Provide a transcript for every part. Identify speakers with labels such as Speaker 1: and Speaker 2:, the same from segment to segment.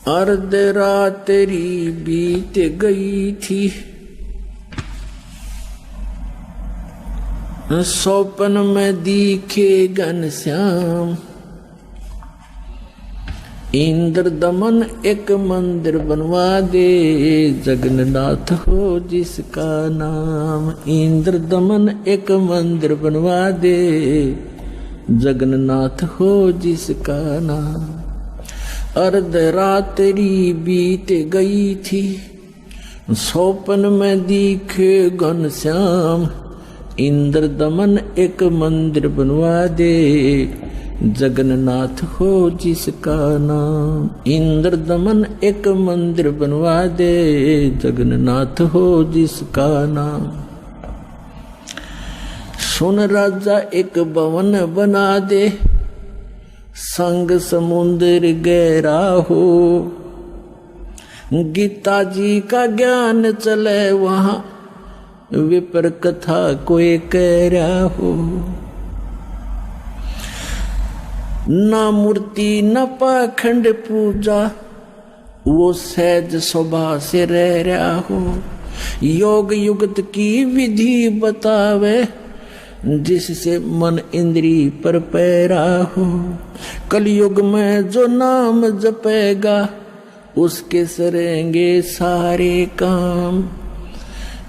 Speaker 1: अर्ध रात्रि बीत गई थी, स्वप्न में दिखे घनश्याम। इंद्र दमन एक मंदिर बनवा दे, जगन्नाथ हो जिसका नाम। इंद्र दमन एक मंदिर बनवा दे, जगन्नाथ हो जिसका नाम। अर्ध रात्रि बीत गई थी, स्वप्न में दिखे घनश्याम। इंद्र दमन एक मंदिर बनवा दे, जगन्नाथ हो जिसका नाम। इंद्र दमन एक मंदिर बनवा दे, जगन्नाथ हो जिसका नाम। सुन राजा एक भवन बना दे, संग समुद्र गहरा हो। गीता जी का ज्ञान चले वहां, विपर कथा कोई कह रहा हो। ना मूर्ति न पाखंड पूजा, वो सहज स्वभाव से रह रहा हो। योग युगत की विधि बतावे, जिससे मन इंद्री पर पैरा हो। कलयुग में जो नाम जपेगा, उसके सरेंगे सारे काम।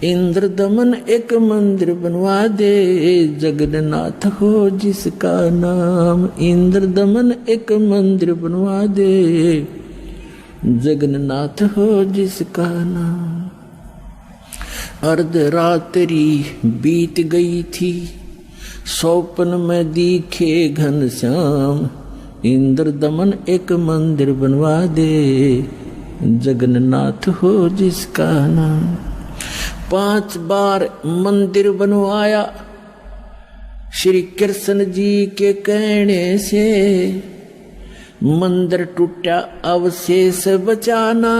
Speaker 1: इंद्र दमन एक मंदिर बनवा दे, जगन्नाथ हो जिसका नाम। इंद्र दमन एक मंदिर बनवा दे, जगन्नाथ हो जिसका नाम। अर्ध रात्रि बीत गई थी, स्वप्न में दिखे घनश्याम। इंद्र दमन एक मंदिर बनवा दे, जगन्नाथ हो जिसका नाम। 5 बार मंदिर बनवाया, श्री कृष्ण जी के कहने से। मंदिर टूटा अवशेष बचाना,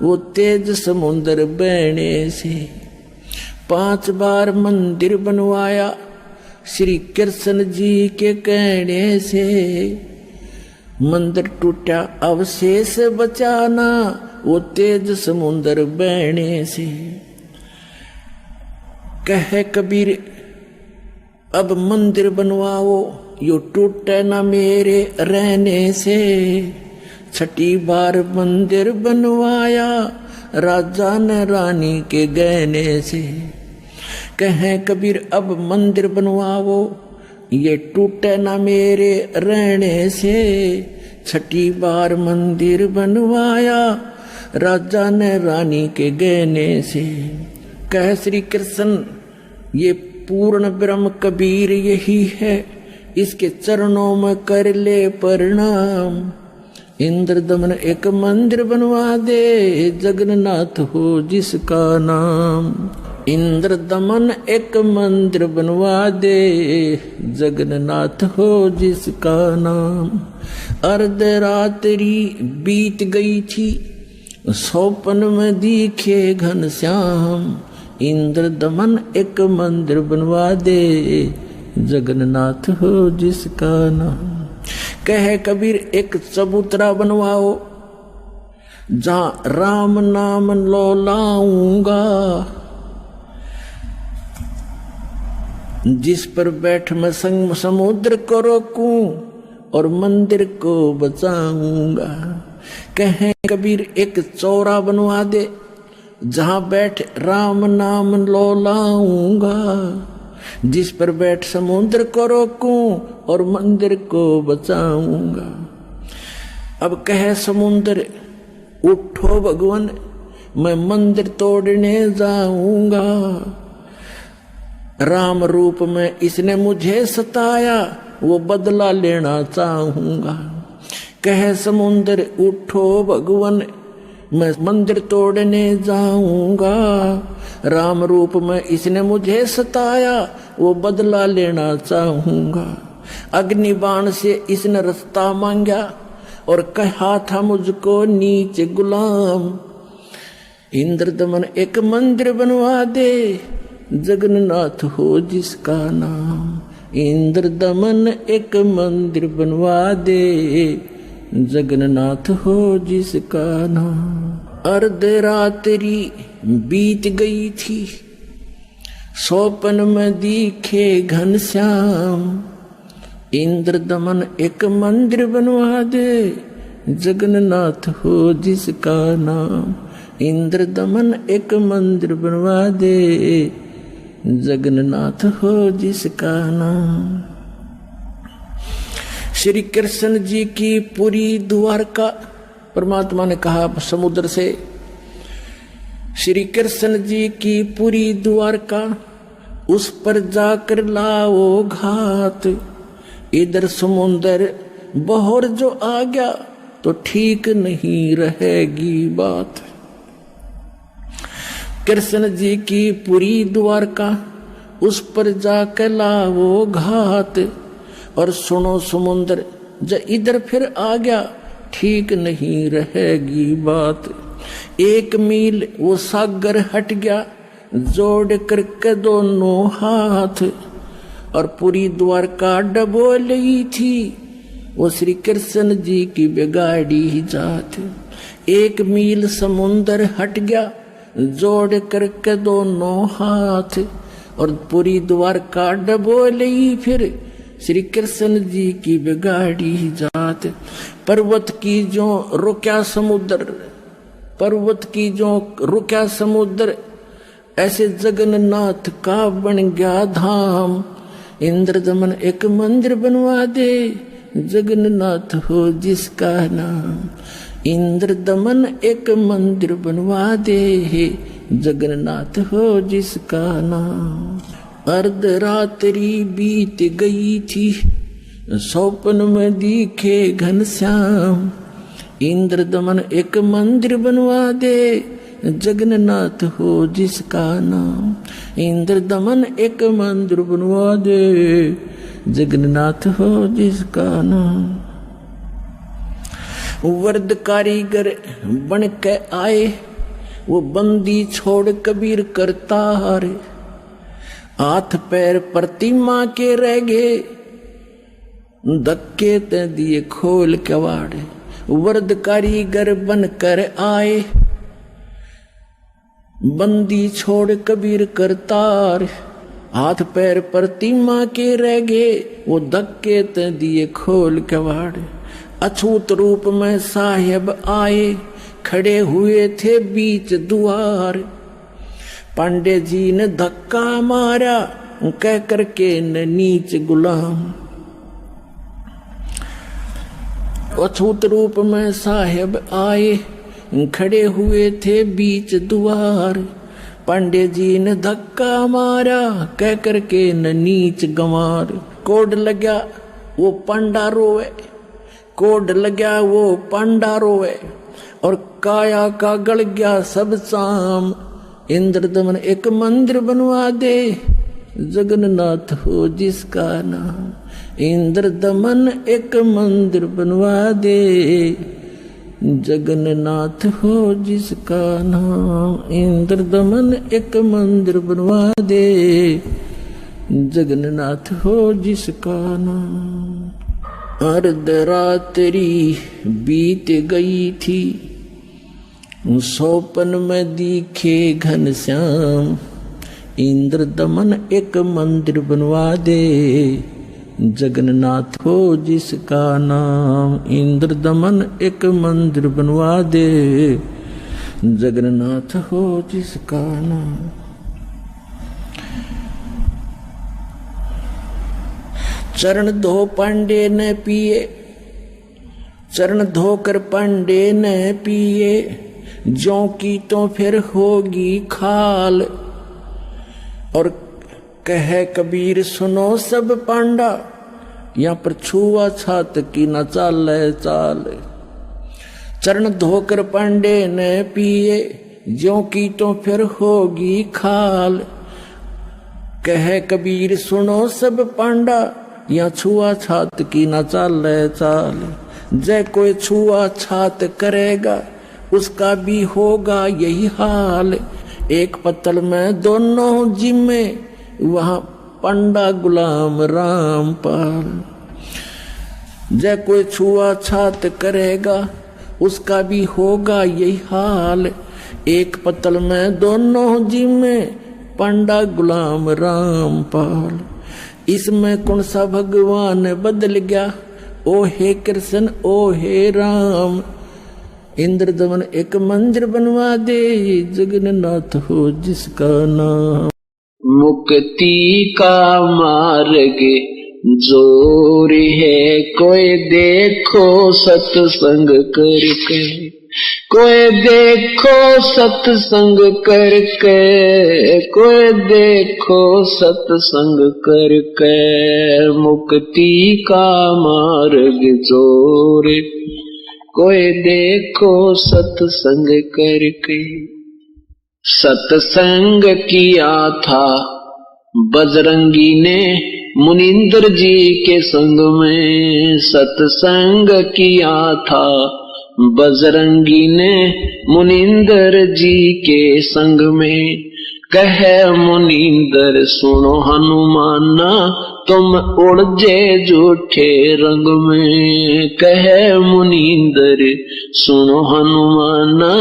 Speaker 1: वो तेज समुद्र बहने से। 5 बार मंदिर बनवाया, श्री कृष्ण जी के कहने से। मंदिर टूटा अवशेष बचाना, वो तेज समुद्र बहने से। कहे कबीर अब मंदिर बनवाओ, यो टूटे ना मेरे रहने से। 6 बार मंदिर बनवाया, राजा ने रानी के गहने से। कहे कबीर अब मंदिर बनवाओ, ये टूटे ना मेरे रहने से। 6 बार मंदिर बनवाया, राजा ने रानी के गहने से। कह श्री कृष्ण ये पूर्ण ब्रह्म कबीर यही है, इसके चरणों में कर ले प्रणाम। इंद्र दमन एक मंदिर बनवा दे, जगन्नाथ हो जिसका नाम। इंद्र दमन एक मंदिर बनवा दे, जगन्नाथ हो जिसका नाम। अर्ध रात्रि बीत गई थी, स्वप्न में दिखे घनश्याम। इंद्र दमन एक मंदिर बनवा दे, जगन्नाथ हो जिसका नाम। कहे कबीर एक चबूतरा बनवाओ, जहां राम नाम लो लाऊंगा। जिस पर बैठ मैं संग समुद्र को रोकूं, और मंदिर को बचाऊंगा। कहे कबीर एक चौरा बनवा दे, जहां बैठ राम नाम लो लाऊंगा। जिस पर बैठ समुद्र को रोकूं, और मंदिर को बचाऊंगा। अब कहे समुद्र उठो भगवान, मैं मंदिर तोड़ने जाऊंगा। राम रूप में इसने मुझे सताया, वो बदला लेना चाहूंगा। कहे समुद्र उठो भगवान, मैं मंदिर तोड़ने जाऊंगा। राम रूप में इसने मुझे सताया, वो बदला लेना चाहूंगा। अग्नि बाण से इसने रास्ता मांगा, और कहा था मुझको नीचे गुलाम। इंद्र दमन एक मंदिर बनवा दे, जगन्नाथ हो जिसका नाम। इंद्र दमन एक मंदिर बनवा दे, जगन्नाथ हो जिसका नाम। अर्ध रात्रि बीत गई थी, स्वप्न में दिखे घनश्याम। इंद्र दमन एक मंदिर बनवा दे, जगन्नाथ हो जिसका नाम। इंद्र दमन एक मंदिर बनवा दे, जगन्नाथ हो जिसका नाम। श्री कृष्ण जी की पूरी द्वारका, परमात्मा ने कहा समुद्र से, श्री कृष्ण जी की पूरी द्वारका उस पर जाकर लाओ घात। इधर समुद्र बहर जो आ गया तो ठीक नहीं रहेगी बात। कृष्ण जी की पूरी द्वारका उस पर जाकर लाओ घात। और सुनो समुद्र जब इधर फिर आ गया ठीक नहीं रहेगी बात। 1 मील वो सागर हट गया, जोड़ करके दोनों हाथ। और पूरी द्वारका डबोली थी, वो श्री कृष्ण जी की बिगाड़ी जात। 1 मील समुद्र हट गया, जोड़ करके दोनों हाथ। और पूरी द्वारका डबोली फिर श्री कृष्ण जी की बिगाड़ी जात। पर्वत की जो रुक्या समुद्र, पर्वत की जो रुक्या समुद्र, ऐसे जगन्नाथ का बन गया धाम। इंद्र दमन एक मंदिर बनवा दे, जगन्नाथ हो जिसका नाम। इंद्र दमन एक मंदिर बनवा दे, जगन्नाथ हो जिसका नाम। अर्ध रात्रि बीत गई थी, स्वप्न में दिखे घनश्याम। इंद्र दमन एक मंदिर बनवा दे, जगन्नाथ हो जिसका नाम। इंद्र दमन एक मंदिर बनवा दे, जगन्नाथ हो जिसका नाम। वर्द कारीगर बन के आए, वो बंदी छोड़ कबीर करता हारे। हाथ पैर प्रतिमा के रह गए, धक्के ते दिए खोल कवाड़े। वर्द कारीगर बनकर आए, बंदी छोड़ कबीर करतार। हाथ पैर प्रतिमा के रह गए, वो धक्के ते दिए खोल कवाड़े। अछूत रूप में साहेब आए, खड़े हुए थे बीच द्वार। पांडे जी ने धक्का मारा, कह करके न नीच गुलाम। अछूत रूप में साहेब आए, खड़े हुए थे बीच द्वार। पांडे जी ने धक्का मारा, कह करके न नीच गंवार। कोड लग्या वो पांडा रोवे, कोड लग्या वो पांडा रोवे। और काया का गल गया सब शाम। इंद्र दमन एक मंदिर बनवा दे, जगन्नाथ हो जिसका नाम। इंद्र दमन एक मंदिर बनवा दे, जगन्नाथ हो जिसका नाम। इंद्र दमन एक मंदिर बनवा दे, जगन्नाथ हो जिसका नाम। अर्ध रात्रि बीत गई थी, स्वप्न में दिखे घनश्याम। इंद्र दमन एक मंदिर बनवा दे, जगन्नाथ हो जिसका नाम। इंद्र दमन एक मंदिर बनवा दे, जगन्नाथ हो जिसका नाम। चरण धो पांडे ने पिए, चरण धोकर पांडे ने पिए। ज्यों की तो फिर होगी खाल। और कह कबीर सुनो सब पांडा, यहाँ पर छुआ छात की न चाल चाल। चरण धोकर पांडे ने पिए, ज्यों की तो फिर होगी खाल। कह कबीर सुनो सब पांडा, यहाँ छुआ छात की न चाल चाल। जय कोई छुआ छात करेगा, उसका भी होगा यही हाल। एक पत्तल में दोनों जिम्मे, वहां पंडा गुलाम रामपाल। जय कोई छुआ छात करेगा उसका भी होगा यही हाल। एक पतल में दोनों जी में पंडा गुलाम रामपाल। इसमें कौन सा भगवान बदल गया, ओ हे कृष्ण ओ हे राम। इंद्र दमन एक मंदिर बनवा दे, जगन्नाथ हो जिसका नाम।
Speaker 2: मुक्ति का मार्ग जोर है, कोई देखो सत्संग करके, कोई देखो सत्संग करके, कोई देखो सत्संग करके। मुक्ति का मार्ग जोर, कोई देखो सत्संग करके। सत्संग किया था बजरंगी ने मुनिंद्र जी के संग में, सत्संग किया था बजरंगी ने मुनिंद्र जी के संग में। कहे मुनिंद्र सुनो हनुमाना, तुम उड़जे झूठे रंग में। कहे मुनिंद्र सुनो हनुमाना,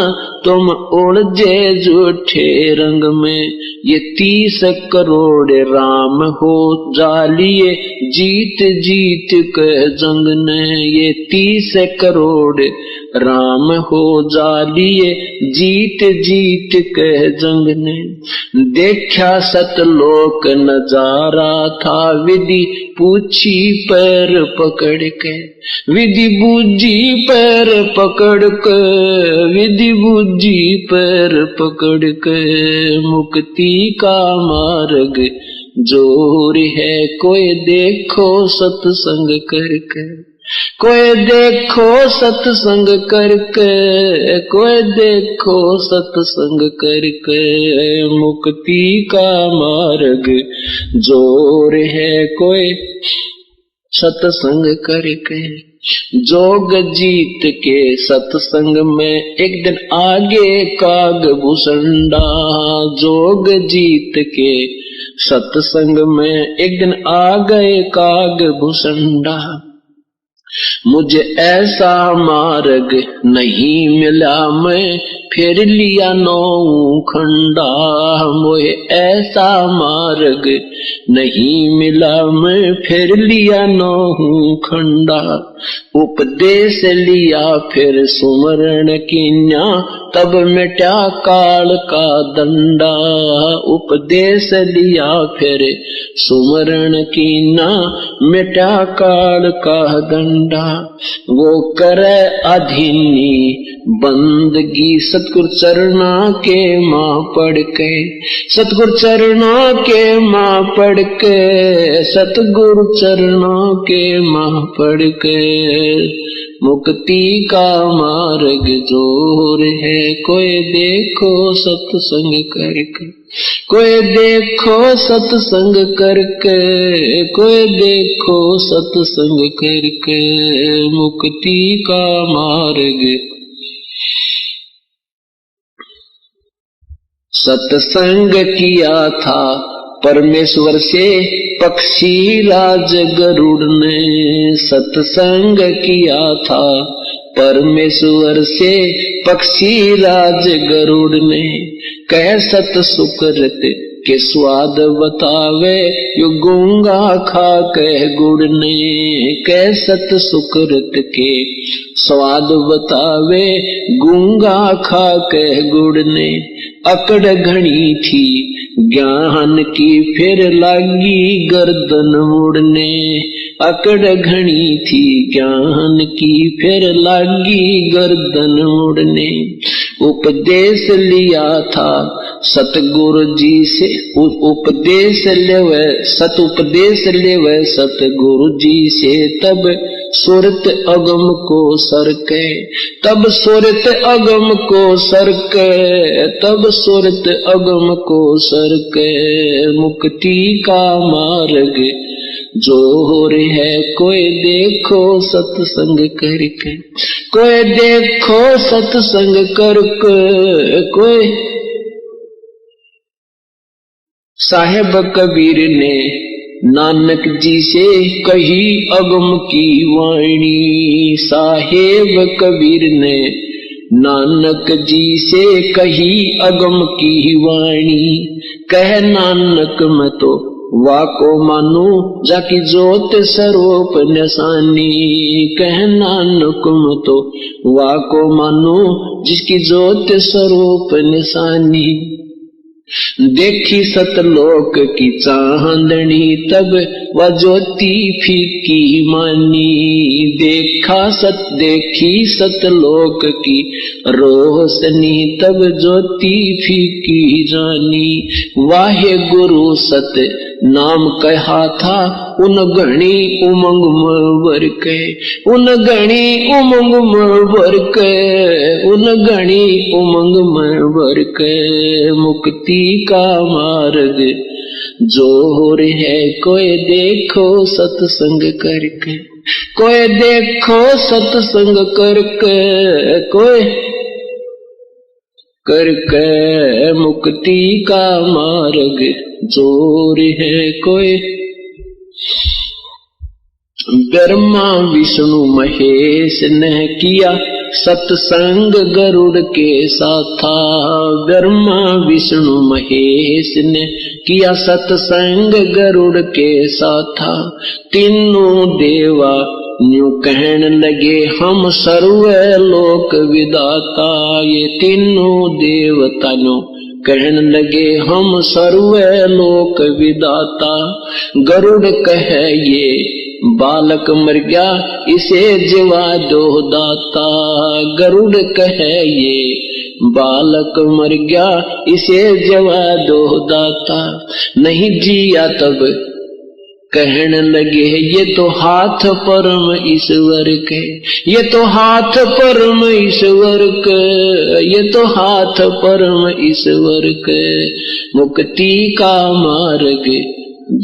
Speaker 2: तुम उड़जे झूठे रंग में। ये 30 करोड़ राम हो जालिए, जीत जीत के जंग ने। ये 30 करोड़ राम हो जालिए, जीत जीत के जंग ने। देखा सतलोक नजारा था, विधि पूछी पैर पकड़ के, विधि बूझी पैर पकड़ के, विधि बूझी पैर पकड़ के। मुक्ति का मार्ग जोर है, कोई देखो सत्संग करके, कोई देखो सत्संग करके, कोई देखो सत्संग करके। मुक्ति का मार्ग जोर है, कोई सत्संग करके। जोग जीत के सत्संग में एक दिन आगे काग भूषंडा। जोग जीत के सत्संग में एक दिन आ गए काग भूषंडा। मुझे ऐसा मार्ग नहीं मिला, मैं फिर लिया 9 खंडा। मुझे ऐसा मार्ग नहीं मिला, मैं फिर लिया 9 खंडा। उपदेश लिया फिर सुमरण कीन्या, तब मिटा काल का दंडा। उपदेश लिया फिर सुमरण कीन्या, मिटा काल का दंडा। वो करे अधीनी बंदगी, सतगुरु चरना के माँ पढ़ के, सतगुरु चरना के माँ पढ़ के, सतगुरु चरना के माँ पढ़ के। मुक्ति का मार्ग जोर है, कोई देखो सत्संग करके, कोई देखो सत्संग करके, कोई देखो सत्संग करके। मुक्ति का मार्ग सत्संग किया था परमेश्वर से पक्षी राज गरुड़ ने। सत्संग किया था परमेश्वर से पक्षी राज गरुड़ ने। कह सत सुकृत के स्वाद बतावे, यो गूंगा खा कह गुड़ ने। कह सत सुकृत के स्वाद बतावे, गूंगा खा कह गुड़ ने। अकड़ घनी थी ज्ञान की, फिर लागी गर्दन मुड़ने। अकड़ घनी थी ज्ञान की, फिर लागी गर्दन मुड़ने। उपदेश लिया था सतगुरु जी से, उपदेश लेवे सत उपदेश लेवे सतगुरु जी से। तब सुरत अगम को सरके, तब सुरत अगम को सरके, तब सुरत अगम को सरके। मुक्ति का मार्ग जोर है, कोई देखो सत्संग करके, कोई देखो सत्संग करके। कोई साहेब कबीर ने नानक जी से कही अगम की वाणी। साहेब कबीर ने नानक जी से कही अगम की वाणी। कह नानक मैं तो वाको मानू जाकी जोत स्वरूप निशानी। कह नानक मैं तो वाको मानू जिसकी जोत स्वरूप निशानी। देखी सतलोक की चांदनी तब वह ज्योति फीकी मानी। देखी सतलोक की रोशनी तब ज्योति फीकी जानी। वाहे गुरु सत नाम कहा था उन घणी उमंग मर के। उन घणी उमंग मर के। उन घणी उमंग मर के। मुक्ति का मार्ग जोर है कोई देखो सत्संग करके। कोई देखो सत्संग करके। कोई करके मुक्ति का मार्ग जोर है कोई। ब्रह्मा विष्णु महेश ने किया सत्संग गरुड़ के साथा। ब्रह्मा विष्णु महेश ने किया सत्संग गरुड़ के साथा। तीनों देवा न्यू कहन लगे हम सर्व लोक विदाता। ये तीनों देवता न्यू कहन लगे हम सर्व लोक विदाता। गरुड़ कहे ये बालक मर गया इसे जीवा दो दाता। गरुड़ कहे ये बालक मर गया इसे जीवा दो दाता। नहीं जिया तब कहन लगे ये तो हाथ परम ईश्वर के। ये तो हाथ परम ईश्वर के। ये तो हाथ परम ईश्वर के। मुक्ति का मार्ग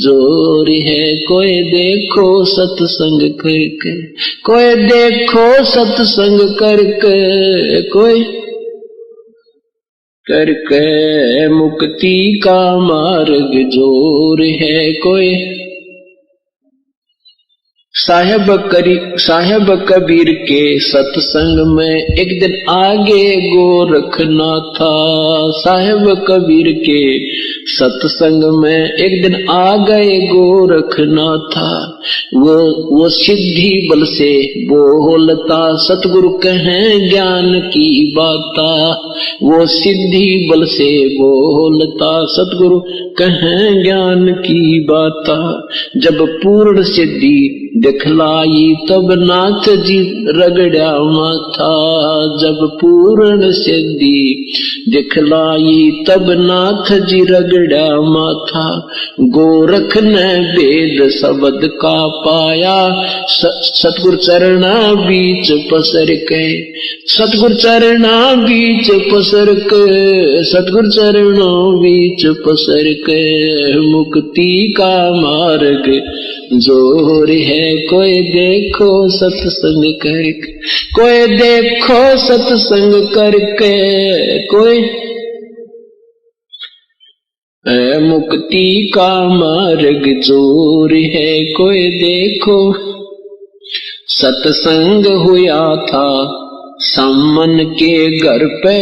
Speaker 2: जोर है कोई देखो सत्संग करके। कोई देखो सत्संग करके। कोई करके मुक्ति का मार्ग जोर है कोई। साहेब कबीर के सत्संग में एक दिन आगे गोरखनाथ था। साहेब कबीर के सत्संग में एक दिन आ गए गोरखनाथ था। वो सिद्धि बल से बोलता सतगुरु कहें ज्ञान की बाता। वो सिद्धि बल से बोलता सतगुरु कहें ज्ञान की बाता। जब पूर्ण सिद्धि दिखलाई तब नाथ जी रगड़ा माथा। जब पूर्ण सिद्धि दिखलाई तब नाथ जी रगड़ा माथा। गोरख ने वेद शब्द का पाया सतगुरु चरणा बीच पसर के। सतगुरु चरणा बीच पसर के। सतगुरु चरणों बीच पसर के। मुक्ति का मार्ग जोर है कोई देखो सत्संग करके। कोई देखो सत्संग करके। कोई मुक्ति का मार्ग जोर है कोई देखो। सत्संग हुआ था सामन के घर पे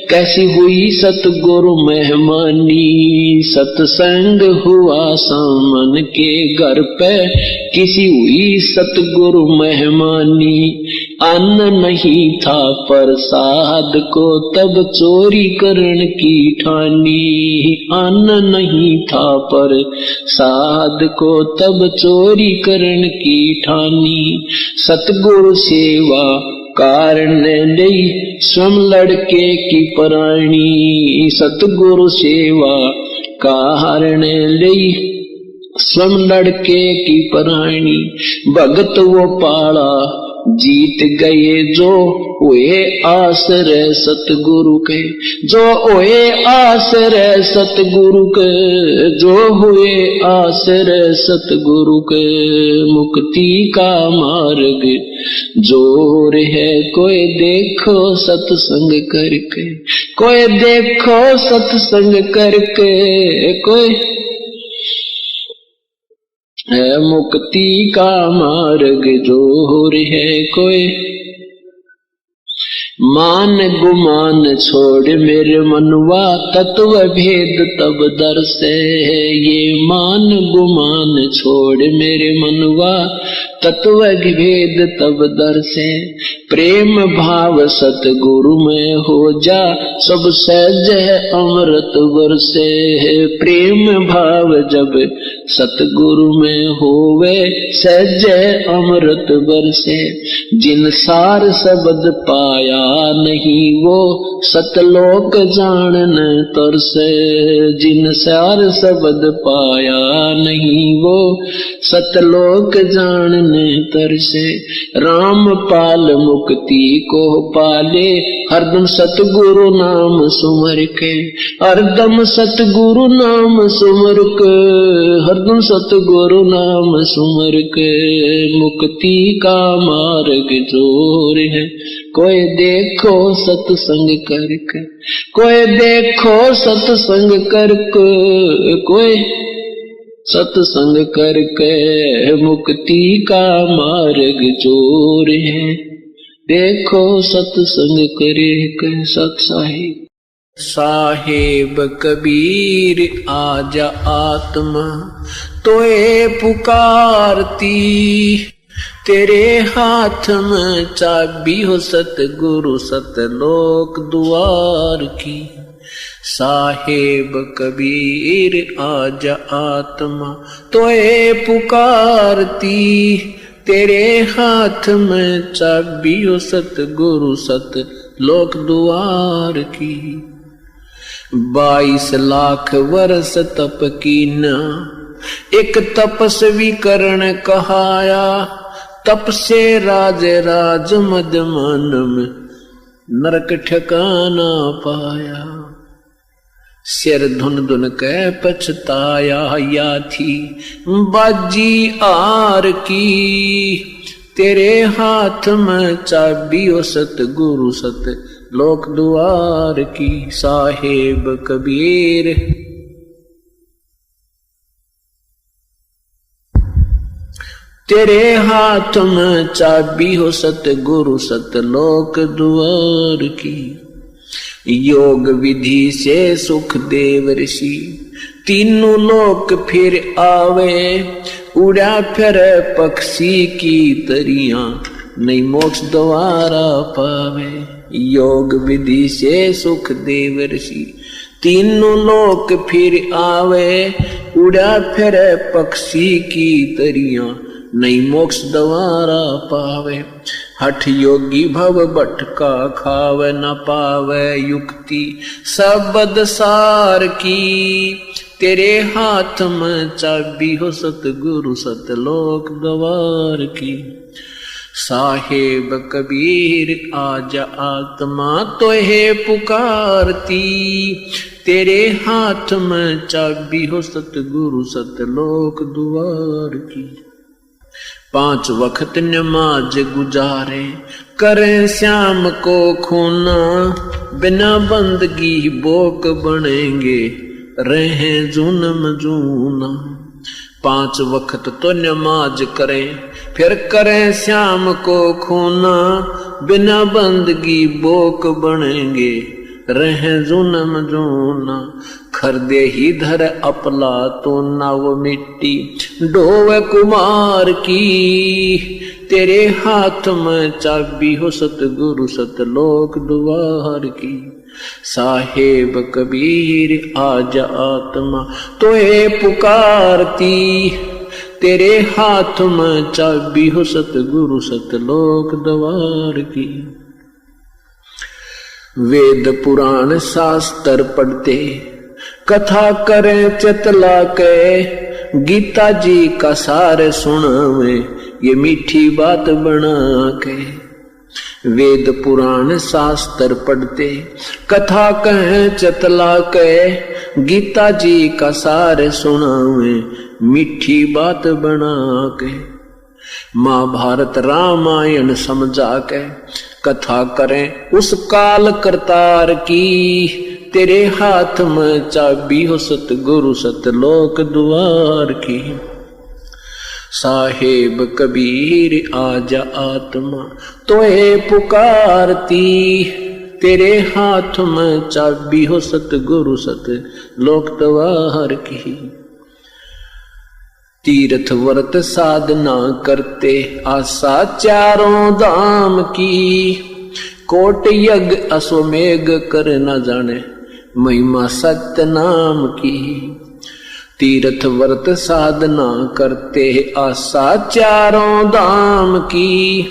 Speaker 2: कैसी हुई सतगुरु मेहमानी। सत्संग हुआ सामन के घर पे किसी हुई सतगुरु मेहमानी। अन्न नहीं था प्रसाद को तब चोरी करन की ठानी। अन्न नहीं था प्रसाद को तब चोरी करन की ठानी। सतगुरु सेवा कारण नहीं स्वयं लड़के की प्राणी। सतगुरु सेवा कारण नहीं स्वयं लड़के की प्राणी। भगत वो पाला जीत गए जो हुए आश्रय सतगुरु के। जो हुए आश्रय सतगुरु के। जो हुए आश्रय सतगुरु के। मुक्ति का मार्ग जोर है कोई देखो सत्संग करके। कोई देखो सत्संग करके। कोई है मुक्ति का मार्ग जोर है कोई। मान गुमान छोड़ मेरे मनवा तत्व भेद तब दर्शे। ये मान गुमान छोड़ मेरे मनवा तत्व भेद तब दर्शे। प्रेम भाव सतगुरु में हो जा सब सहज है अमृत बरसे। प्रेम भाव जब सतगुरु में होवे सहज है अमृत बरसे। जिन सार शब्द पाया नहीं वो सतलोक जानन तरसे। जिन सार शब्द पाया नहीं वो सतलोक जानन तरसे। राम पाल मुक्ति को पाले हरदम सतगुरु नाम सुमर के। हरदम सतगुरु नाम सुमर के। हरदम सतगुरु नाम सुमर के। मुक्ति का मार्ग जोर है कोई देखो सत्संग करके। कोई देखो सत्संग करके। कोई सत्संग करके मुक्ति का मार्ग जोर है। देखो सत्संग करे के सत साहिब।
Speaker 1: साहेब कबीर आजा आत्मा तोए पुकारती। तेरे हाथ में चाबी हो सतगुरु सतलोक द्वार की। साहेब कबीर आजा आत्मा तोए पुकारती। तेरे हाथ में चाबी हो सतगुरु सतलोक द्वार की। 22 लाख वर्ष तप कीना एक तपस्वी करण कहाया। तप से राज राज मद मन में नरक ठिकाना पाया। सिर धुन धुन के पछताया या थी बाजी आर की। तेरे हाथ में चाबी हो सतगुरु सत लोक द्वार की। साहेब कबीर तेरे हाथ में चाबी हो सतगुरु सतलोक द्वार की। योग विधि से सुख देव ऋषि तीनों लोक फिर आवे। उड़ा फिर पक्षी की तरियां नहीं मोक्ष द्वारा पावे। योग विधि से सुख देव ऋषि तीनों लोक फिर आवे। उड़ा फिर पक्षी की तरियां नहीं मोक्ष द्वारा पावे। हठ योगी भव भटका खावे न पावे युक्ति सबद सार की। तेरे हाथ में चाबी हो सतगुरु सतलोक द्वार की। साहेब कबीर आजा आत्मा तोहे पुकारती। तेरे हाथ में चाबी हो सतगुरु सतलोक द्वार की। 5 वक्त नमाज गुजारे करें श्याम को खूना। बिना बंदगी बोक बनेंगे रहे जुनम जूना। 5 वक्त तो नमाज करें फिर करें श्याम को खूना। बिना बंदगी बोक बनेंगे रहे जुनम जूना। खरदे ही धर अपला तो ना वो मिट्टी ढोवे कुमार की। तेरे हाथ में चाबी हो सतगुरु सतलोक द्वार की। साहेब कबीर आजा आत्मा तोहे पुकारती। तेरे हाथ में चाबी हो सतगुरु सतलोक द्वार की। वेद पुराण शास्त्र पढ़ते कथा करें चतला के। गीता जी का सार सुनावे ये मीठी बात बना के। वेद पुराण शास्त्र पढ़ते कथा कहें चतला के। गीता जी का सार सुनावे मीठी बात बना के। महाभारत रामायण समझा के कथा करें उस काल करतार की। तेरे हाथ में चाबी हो सतगुरु सतलोक द्वार की।
Speaker 2: साहेब कबीर आजा आत्मा तोहे पुकारती, तेरे हाथ में चाबी हो सतगुरु सत लोक द्वार की। तीर्थ व्रत साधना करते आशा चारों धाम की, कोट यज्ञ अश्वमेघ कर न जाने महिमा सत्य नाम की। तीर्थ व्रत साधना करते आशा चारों धाम की,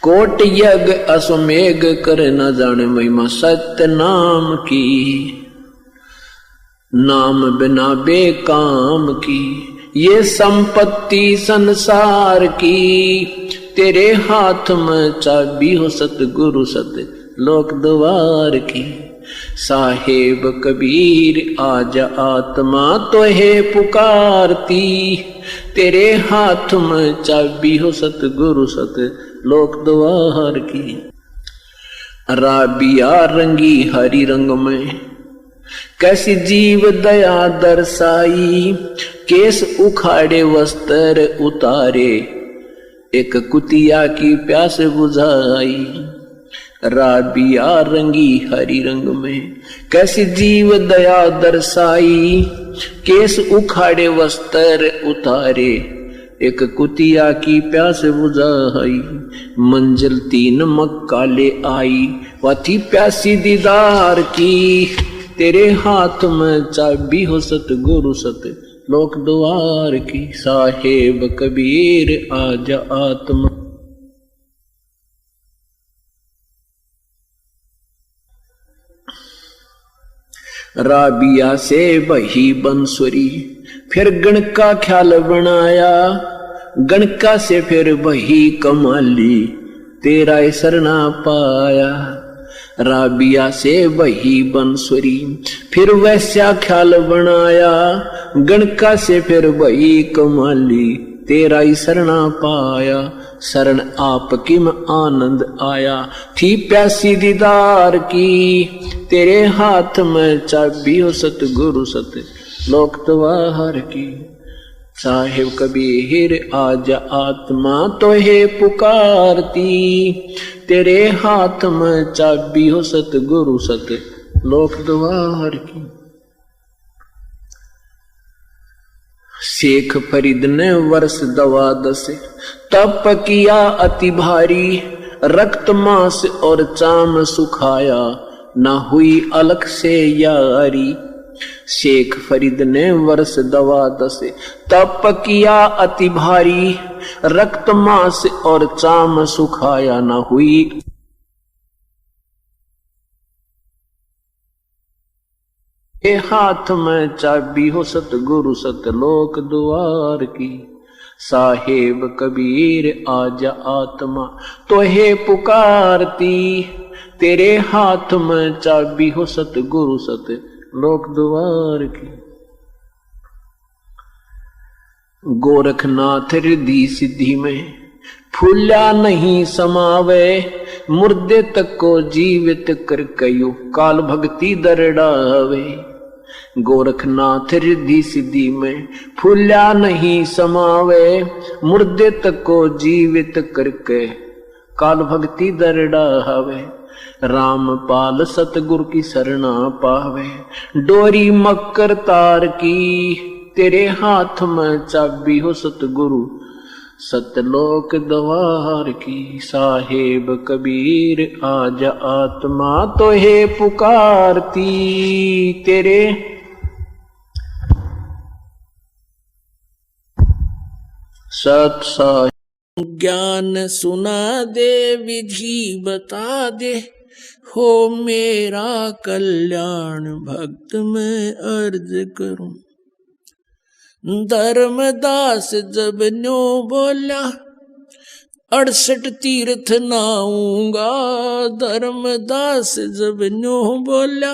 Speaker 2: कोट यज्ञ अश्वमेघ कर न जाने महिमा सत्य नाम की। नाम बिना बेकाम की ये संपत्ति संसार की, तेरे हाथ में चाबी हो सतगुरु सत लोक द्वार की। साहेब कबीर आजा आत्मा तोहे पुकारती, तेरे हाथ में चाबी हो सतगुरु सत लोक द्वार की। राबिया रंगी हरि रंग में कैसी जीव दया दर्शाई, केस उखाड़े वस्त्र उतारे एक कुतिया की प्यास बुझाई। राबिया रंगी हरि रंग में कैसी जीव दया दर्शाई, केस उखाड़े वस्त्र उतारे एक कुतिया की प्यास बुझाई। मंजिल तीन मक्का ले आई वह थी प्यासी दीदार की, तेरे हाथ में चाबी हो सतगुरु सत लोक द्वार की। साहेब कबीर आजा आत्मा राबिया से बही बंसुरी फिर गण का ख्याल बनाया, गणका से फिर बही कमाली तेरा सरना पाया। राबिया से बही बंसुरी फिर वैसा ख्याल बनाया, गणका से फिर बही कमाली तेरा सरना पाया। शरण आपकी में आनंद आया थी प्यासी दीदार की, तेरे हाथ में चाबी हो सतगुरु सत लोक द्वार की। साहेब कबीर आजा आत्मा तोहे पुकारती, तेरे हाथ में चाबी हो सतगुरु सत लोक द्वार की। शेख फरीद ने वर्ष दवा दसे तप किया अति भारी, रक्त मांस और चाम सुखाया ना हुई अलख से यारी। शेख फरीद ने वर्ष दवा दसे तप किया अति भारी, रक्त मांस और चाम सुखाया ना हुई के हाथ में चाबी हो सतगुरु सतलोक द्वार की। साहेब कबीर आजा आत्मा तोहे पुकारती, तेरे हाथ में चाबी हो सतगुरु सत लोक द्वार की। गोरखनाथ रिद्धि सिद्धि में फूल्या नहीं समावे, मुर्दे तक को जीवित कर कयो काल भक्ति दरड़ावे। गोरखनाथ रिद्धि सिद्धि में फूल्या नहीं समावे, मुर्दे तक को जीवित करके काल भक्ति दरड़ावे। रामपाल सतगुरु की शरणा पावे, डोरी मकर तार की, तेरे हाथ में चाबी हो सतगुरु सतलोक द्वार की। साहेब कबीर आजा आत्मा तोहे पुकारती, तेरे सत
Speaker 1: ज्ञान सुना दे विधि बता दे, हो मेरा कल्याण भक्त में अर्ज करूं। धर्मदास जब न्यो बोला 68 तीर्थ नाऊंगा, धर्मदास जब न्यो बोला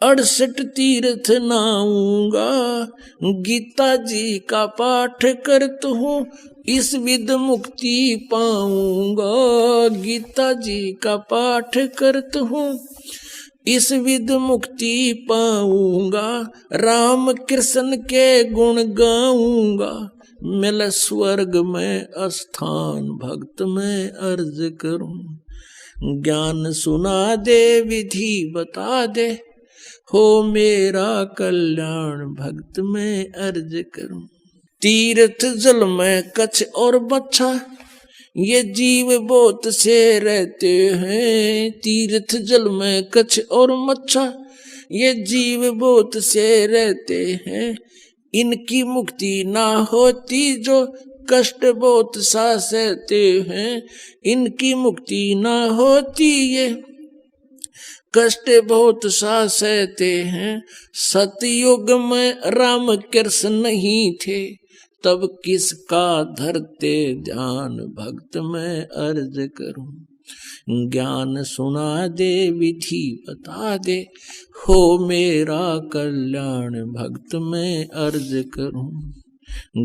Speaker 1: 68 तीर्थ नाऊंगा। गीता जी का पाठ करत हूँ इस विध मुक्ति पाऊंगा, गीता जी का पाठ करत हूँ इस विध मुक्ति पाऊंगा। राम कृष्ण के गुण गाऊंगा, मिल स्वर्ग में स्थान भक्त में अर्ज करूं। ज्ञान सुना दे विधि बता दे, हो मेरा कल्याण भक्त में अर्ज करूं। तीर्थ जल में कच्छ और बच्छा, ये जीव बहुत से रहते हैं। तीर्थ जल में कच्छ और मच्छा, ये जीव बहुत से रहते हैं। इनकी मुक्ति ना होती जो कष्ट बहुत सा सहते हैं। इनकी मुक्ति ना होती ये कष्ट बहुत सा सहते हैं। सतयुग में राम कृष्ण नहीं थे, तब किसका धरते ध्यान भक्त में अर्ज करूं। ज्ञान सुना दे विधि बता दे, हो मेरा कल्याण भक्त में अर्ज करूं।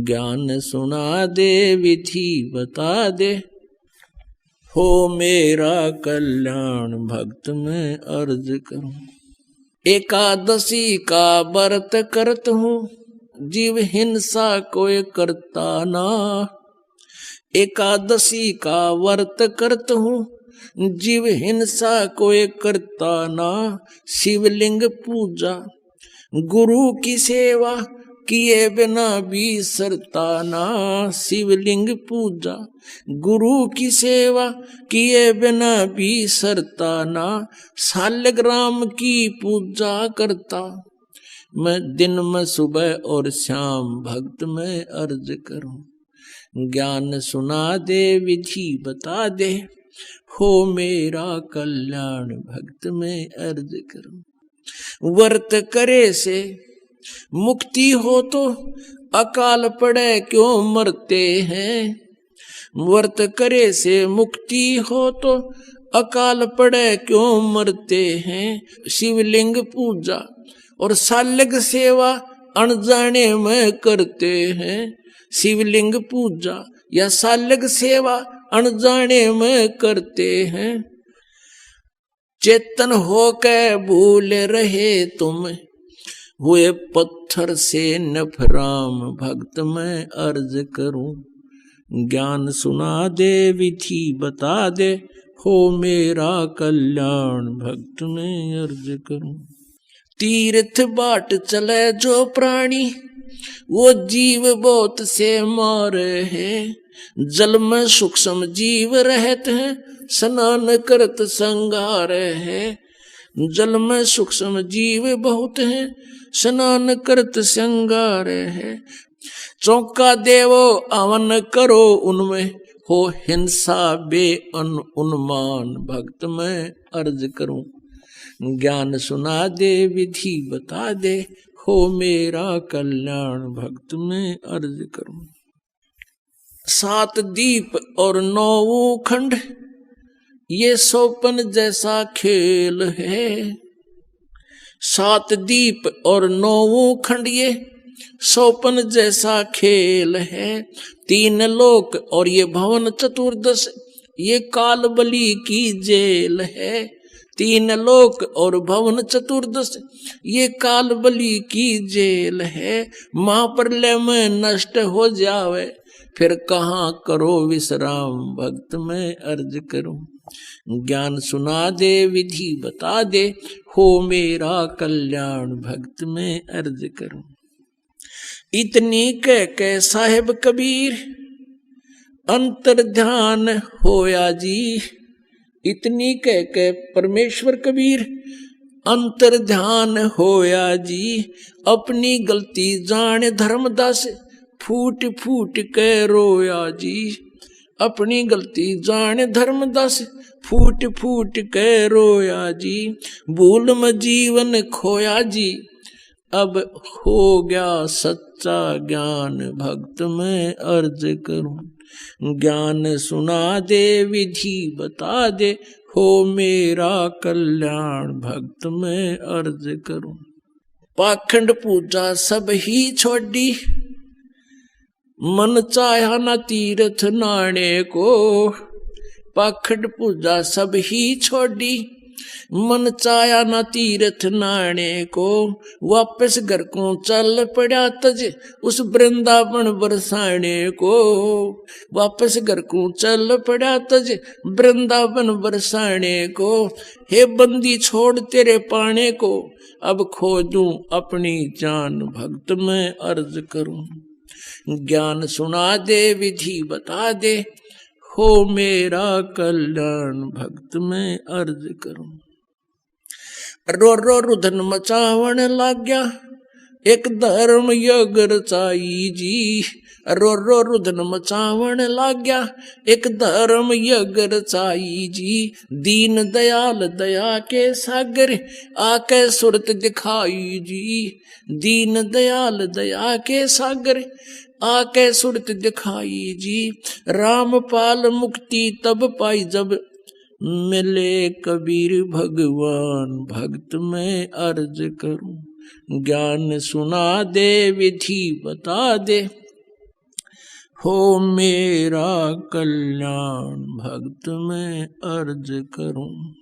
Speaker 1: ज्ञान सुना दे विधि बता दे, हो मेरा कल्याण भक्त में अर्ज करूं। एकादशी का व्रत करत हूँ, जीव हिंसा कोई करता ना। एकादशी का व्रत करत हूँ, जीव हिंसा कोई करता ना। शिवलिंग पूजा गुरु की सेवा किए बिना बिसरता ना। शिवलिंग पूजा गुरु की सेवा किए बिना बिसरता ना। शालिग्राम की पूजा करता मैं दिन में सुबह और शाम भक्त में अर्ज करूं। ज्ञान सुना दे विधि बता दे, हो मेरा कल्याण भक्त में अर्ज करूं। व्रत करे से मुक्ति हो तो अकाल पड़े क्यों मरते हैं। व्रत करे से मुक्ति हो तो अकाल पड़े क्यों मरते हैं। शिवलिंग पूजा और शालिग सेवा अनजाने में करते हैं। शिवलिंग पूजा या शालिग सेवा अनजाने में करते हैं। चेतन होके भूल रहे तुम, हुए पत्थर से नफराम भक्त में अर्ज करूं। ज्ञान सुना दे विधि बता दे, हो मेरा कल्याण भक्त में अर्ज करूं। तीर्थ बाट चले जो प्राणी, वो जीव बहुत से मारे हैं। जल में सूक्ष्म जीव रहते हैं, स्नान करत संगार है। जल में सूक्ष्म जीव बहुत हैं, स्नान करत संगार है। चौका देवो अवन करो उनमें, हो हिंसा बे उन्मान भक्त में अर्ज करूं। ज्ञान सुना दे विधि बता दे, हो मेरा कल्याण भक्त में अर्ज करूं। 7 दीप और 9 खंड, ये सोपन जैसा खेल है। 7 दीप और 9 खंड, ये सोपन जैसा खेल है। 3 लोक और ये भवन चतुर्दश, ये काल बलि की जेल है। 3 लोक और भवन चतुर्दश, ये काल बलि की जेल है। महाप्रलय में नष्ट हो जावे, फिर कहाँ करो विश्राम भक्त में अर्ज करूं। ज्ञान सुना दे विधि बता दे, हो मेरा कल्याण भक्त में अर्ज करूं। इतनी कह साहिब कबीर अंतर ध्यान होया जी। इतनी कह परमेश्वर कबीर अंतर ध्यान होया जी। अपनी गलती जाने धर्मदास, फूट फूट के रोया जी। अपनी गलती जाने धर्मदास, फूट फूट के रोया जी। भूल में जीवन खोया जी, अब हो गया सच्चा ज्ञान भक्त में अर्ज करूं। ज्ञान सुना दे विधि बता दे, हो मेरा कल्याण भक्त में अर्ज करूं। पाखंड पूजा सब ही छोड़ी, मन चाहा न तीर्थ नाने को। पाखंड पूजा सब ही छोड़ी, मन चाया ना तीर्थ नाने को, वापस घर को चल पड़ा तज उस वृंदावन बरसाने को। वापस घर को चल पड़ा तज वृंदावन बरसाने को। हे बंदी छोड़ तेरे पाने को, अब खोजूं अपनी जान भक्त में अर्ज करूं। ज्ञान सुना दे विधि बता दे, हो मेरा कल्याण भक्त में अर्ज करूं। रो रो रुधन मचावण लाग्या, एक धर्म योग रचाई जी। रो रो रुधन मचावण लाग्या, एक धर्म योग रचाई जी। दीन दयाल दया के सागर, आके सुरत दिखाई जी। दीन दयाल दया के सागर, आके सुरत दिखाई जी। रामपाल मुक्ति तब पाई जब, मिले कबीर भगवान भक्त में अर्ज करूं। ज्ञान सुना दे विधि बता दे, हो मेरा कल्याण भक्त में अर्ज करूं।